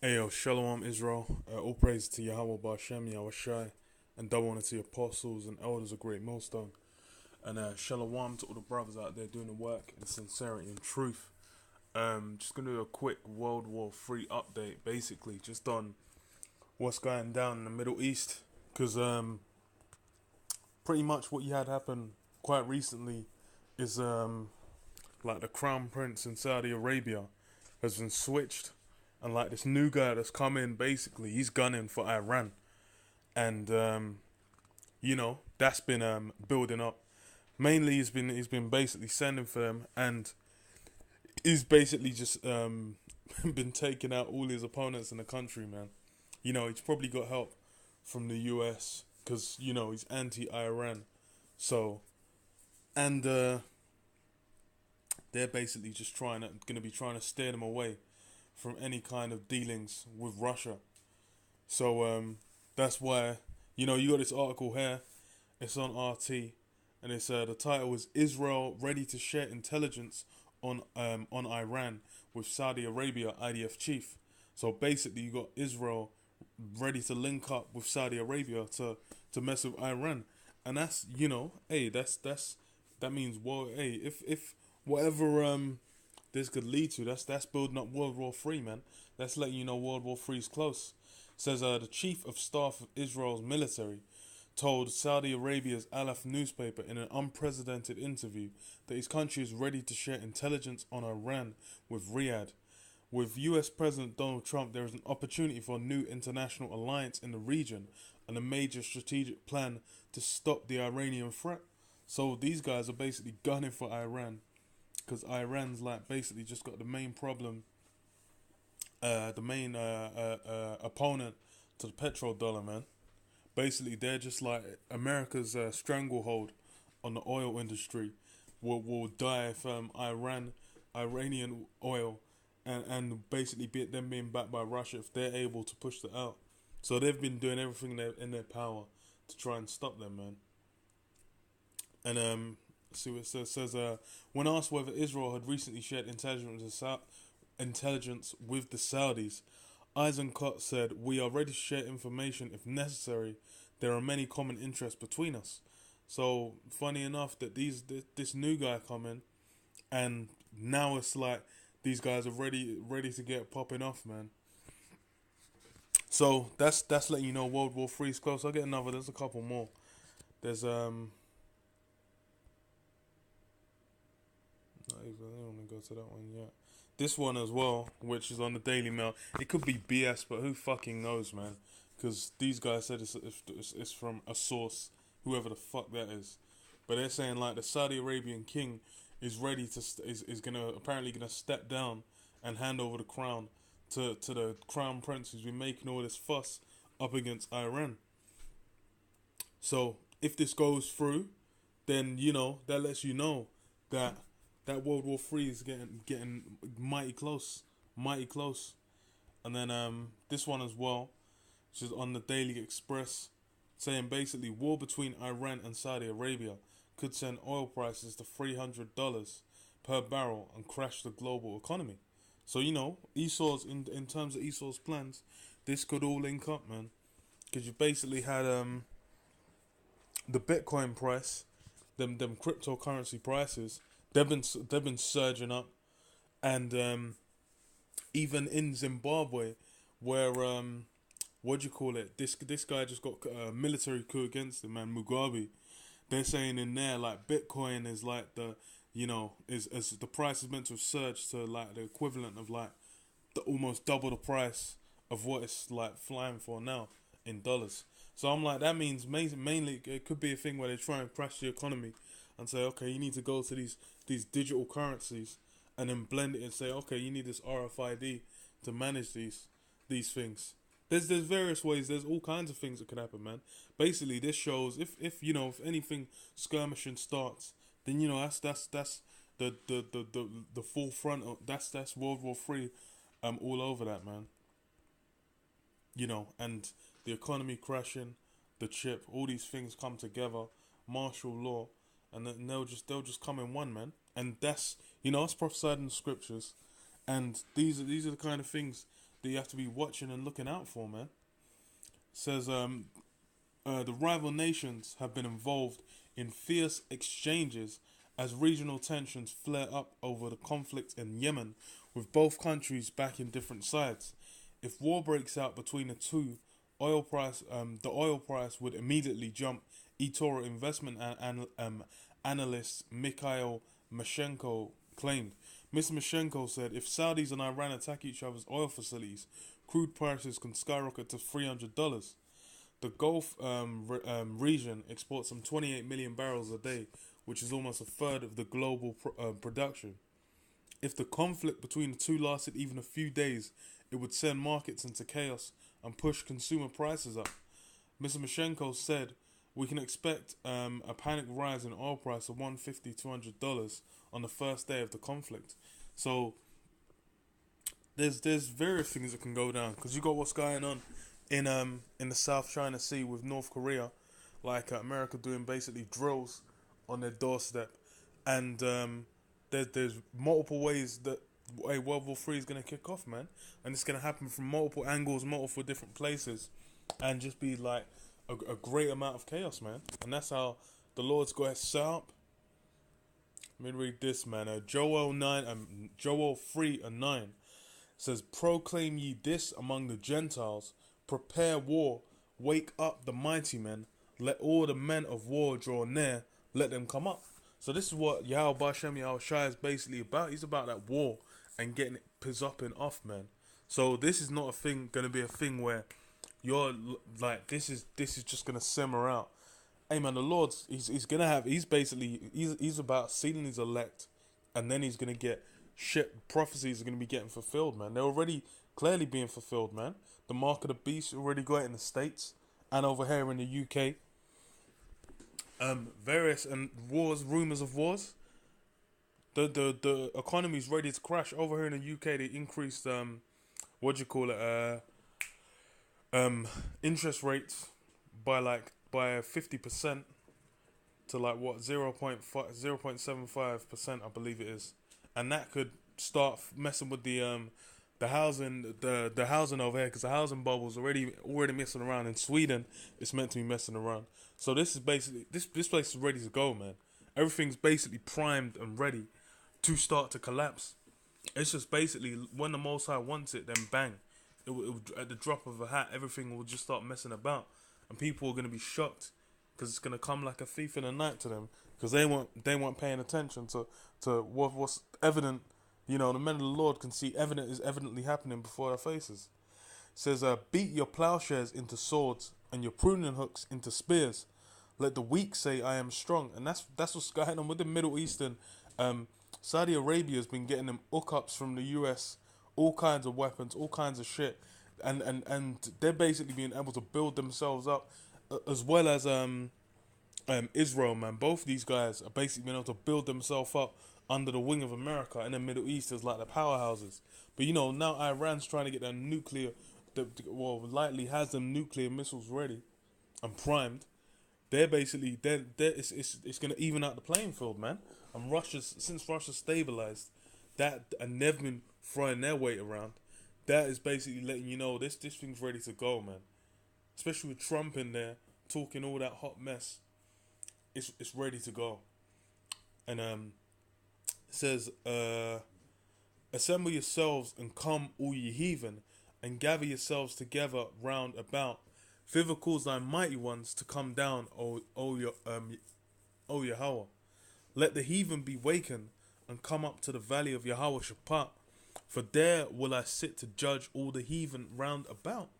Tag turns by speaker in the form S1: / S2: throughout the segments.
S1: Ayo, Shalom Israel, all praise to Yahweh Ba'Shem, Yahweh Shai, and double honor to the apostles and elders of Great Millstone. And Shalom to all the brothers out there doing the work in sincerity and truth. Just gonna do a quick World War III update, basically, just on what's going down in the Middle East. Because pretty much what you had happen quite recently is like the Crown Prince in Saudi Arabia has been switched. And like this new guy that's come in, basically, he's gunning for Iran. And that's been building up. Mainly, he's been basically sending for them, and he's basically just been taking out all his opponents in the country, man. He's probably got help from the US because he's anti-Iran. So, and they're basically just gonna be trying to steer them away from any kind of dealings with Russia. So that's why you got this article here. It's on RT, and it's the title is Israel ready to share intelligence on Iran with Saudi Arabia IDF chief. So basically, you got Israel ready to link up with Saudi Arabia to mess with Iran, and that's hey, that means, well, hey, if whatever this could lead to, that's building up World War Three, man. That's letting you know World War Three is close. Says the chief of staff of Israel's military told Saudi Arabia's Alaf newspaper in an unprecedented interview that his country is ready to share intelligence on Iran with Riyadh. With US President Donald Trump, there is an opportunity for a new international alliance in the region and a major strategic plan to stop the Iranian threat. So these guys are basically gunning for Iran because Iran's like basically just got the main problem, the main opponent to the petrodollar, man. Basically, they're just like America's stranglehold on the oil industry will die if Iranian oil and basically them being backed by Russia if they're able to push that out. So they've been doing everything in their power to try and stop them, man. And see what it says. When asked whether Israel had recently shared intelligence with the Saudis, Eisenkot said, "We are ready to share information if necessary. There are many common interests between us." So funny enough that this new guy coming, and now it's like these guys are ready to get popping off, man. So that's letting you know World War Three is close. I'll get another. There's a couple more. There's I don't want to go to that one yet. This one as well, which is on the Daily Mail. It could be BS, but who fucking knows, man? Because these guys said it's from a source, whoever the fuck that is. But they're saying like the Saudi Arabian king is ready to is gonna apparently gonna step down and hand over the crown to the crown prince who's been making all this fuss up against Iran. So if this goes through, then that lets you know that World War Three is getting mighty close, mighty close. And then this one as well, which is on the Daily Express, saying basically war between Iran and Saudi Arabia could send oil prices to $300 per barrel and crash the global economy. So Esau's in terms of Esau's plans, this could all link up, man. Because you basically had the Bitcoin price, them cryptocurrency prices, they've been surging up, and even in Zimbabwe, where what do you call it? This guy just got a military coup against him, man, Mugabe. They're saying in there like Bitcoin is like is as the price is meant to have surged to like the equivalent of like almost double the price of what it's like flying for now in dollars. So I'm like, that means mainly it could be a thing where they try and crash the economy and say, okay, you need to go to these digital currencies and then blend it and say, okay, you need this RFID to manage these things. There's various ways. There's all kinds of things that could happen, man. Basically, this shows if anything skirmishing starts, then that's the forefront of that's World War Three, all over that, man. And the economy crashing, the chip, all these things come together, martial law, and then they'll just come in one, man. And that's prophesied in the scriptures, and these are the kind of things that you have to be watching and looking out for, man. Says the rival nations have been involved in fierce exchanges as regional tensions flare up over the conflict in Yemen, with both countries backing different sides. If war breaks out between the two, the oil price would immediately jump. eToro investment analyst Mikhail Mashenko claimed. Mr. Mashenko said if Saudis and Iran attack each other's oil facilities, crude prices can skyrocket to $300. The Gulf region exports some 28 million barrels a day, which is almost a third of the global production. If the conflict between the two lasted even a few days, it would send markets into chaos and push consumer prices up. Mr. Mashenko said, we can expect a panic rise in oil price of $150 to $200 on the first day of the conflict. So there's various things that can go down, because you got what's going on in the South China Sea with North Korea, like America doing basically drills on their doorstep, and there's multiple ways that World War III is going to kick off, man, and it's going to happen from multiple angles, multiple different places, and just be like a great amount of chaos, man. And that's how the Lord's got it set up. Let me read this, man. Joel 3:9 says, "Proclaim ye this among the Gentiles, prepare war, wake up the mighty men, let all the men of war draw near, let them come up." So this is what Yahweh Bashem Yahweh Shai is basically about. He's about that war and getting it pizzing off, man. So this is not gonna be a thing where you're like, this is just gonna simmer out. Hey man, the Lord's he's about sealing his elect, and then he's gonna get shit. Prophecies are gonna be getting fulfilled, man. They're already clearly being fulfilled, man. The mark of the beast already got it in the States and over here in the UK. Various and wars, rumors of wars. The economy's ready to crash over here in the UK. They increased interest rates by 50% to 0.75%, I believe it is, and that could start messing with the housing over here, because the housing bubble's already messing around in Sweden. It's meant to be messing around. So this is basically this place is ready to go, man. Everything's basically primed and ready to start to collapse. It's just basically when the Most High wants it, then bang, it will, at the drop of a hat, everything will just start messing about, and people are gonna be shocked, because it's gonna come like a thief in the night to them, because they weren't paying attention to what's evident. You know, the men of the Lord can see is evidently happening before their faces. It says, beat your plowshares into swords and your pruning hooks into spears. Let the weak say, I am strong. And that's what's going on with the Middle Eastern. Saudi Arabia has been getting them hookups from the US, all kinds of weapons, all kinds of shit. And they're basically being able to build themselves up, as well as Israel, man. Both these guys are basically being able to build themselves up under the wing of America, and the Middle East is like the powerhouses. But you know, now Iran's trying to get their likely has them nuclear missiles ready and primed. They're basically it's gonna even out the playing field, man. And since Russia stabilized that, and they've been throwing their weight around, that is basically letting you know this thing's ready to go, man. Especially with Trump in there talking all that hot mess, it's ready to go. And it says, assemble yourselves and come, all ye heathen, and gather yourselves together round about. Thither calls thy mighty ones to come down, O Yahweh. Let the heathen be wakened and come up to the valley of Yahweh Shaphat, for there will I sit to judge all the heathen round about.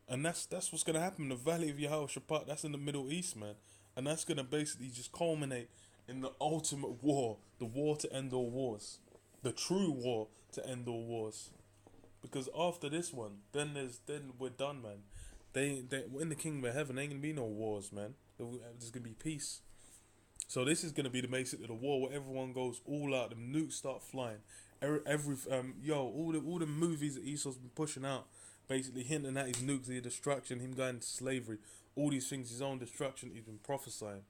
S1: And that's what's gonna happen. The valley of Yahweh Shaphat, that's in the Middle East, man, and that's gonna basically just culminate in the ultimate war, the war to end all wars, the true war to end all wars. Because after this one, then we're done, man. We're in the kingdom of heaven. There ain't gonna be no wars, man. There's gonna be peace. So this is gonna be the basic of the war, where everyone goes all out. The nukes start flying. All the movies that Esau's been pushing out, basically hinting at his nuclear destruction, him going into slavery, all these things, his own destruction, he's been prophesying.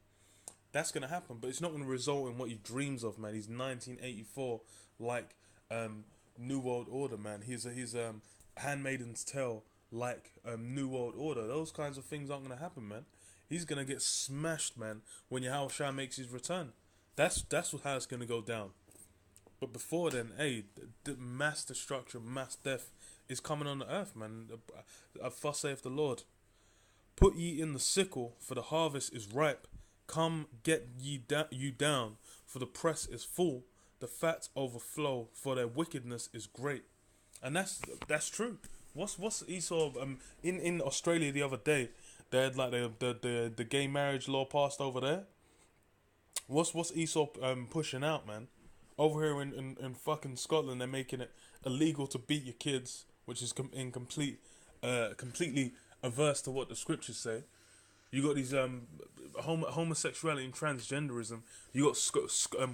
S1: That's gonna happen, but it's not gonna result in what he dreams of, man. He's 1984, like New World Order, man. He's Handmaiden's Tale, like New World Order. Those kinds of things aren't gonna happen, man. He's gonna get smashed, man, when Yahushua makes his return. That's how it's gonna go down. But before then, hey, the mass destruction, mass death is coming on the earth, man. Thus saith the Lord. Put ye in the sickle, for the harvest is ripe. Come, get you down, for the press is full. The fats overflow, for their wickedness is great. And that's true. What's Esau? In Australia the other day, they had like the gay marriage law passed over there. What's Esau pushing out, man? Over here in fucking Scotland, they're making it illegal to beat your kids, which is completely averse to what the scriptures say. You got these homosexuality and transgenderism. You got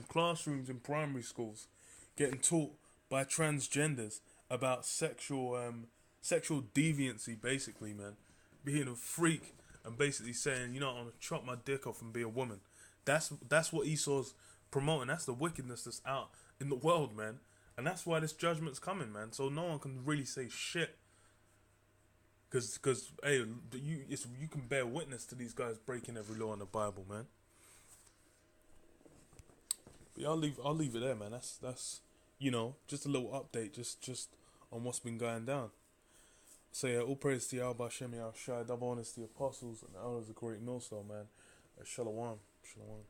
S1: classrooms in primary schools getting taught by transgenders about sexual deviancy, basically, man. Being a freak and basically saying, you know, I'm gonna chop my dick off and be a woman. That's what Esau's promoting. That's the wickedness that's out in the world, man. And that's why this judgment's coming, man. So no one can really say shit. Cause hey, you can bear witness to these guys breaking every law in the Bible, man. But yeah, I'll leave it there, man. That's you know, just a little update, just on what's been going down. So yeah, all praise to Yahweh Shem Yahshai, double honors to the apostles and the elders of Great Millstone, man. Shalom. Shalom.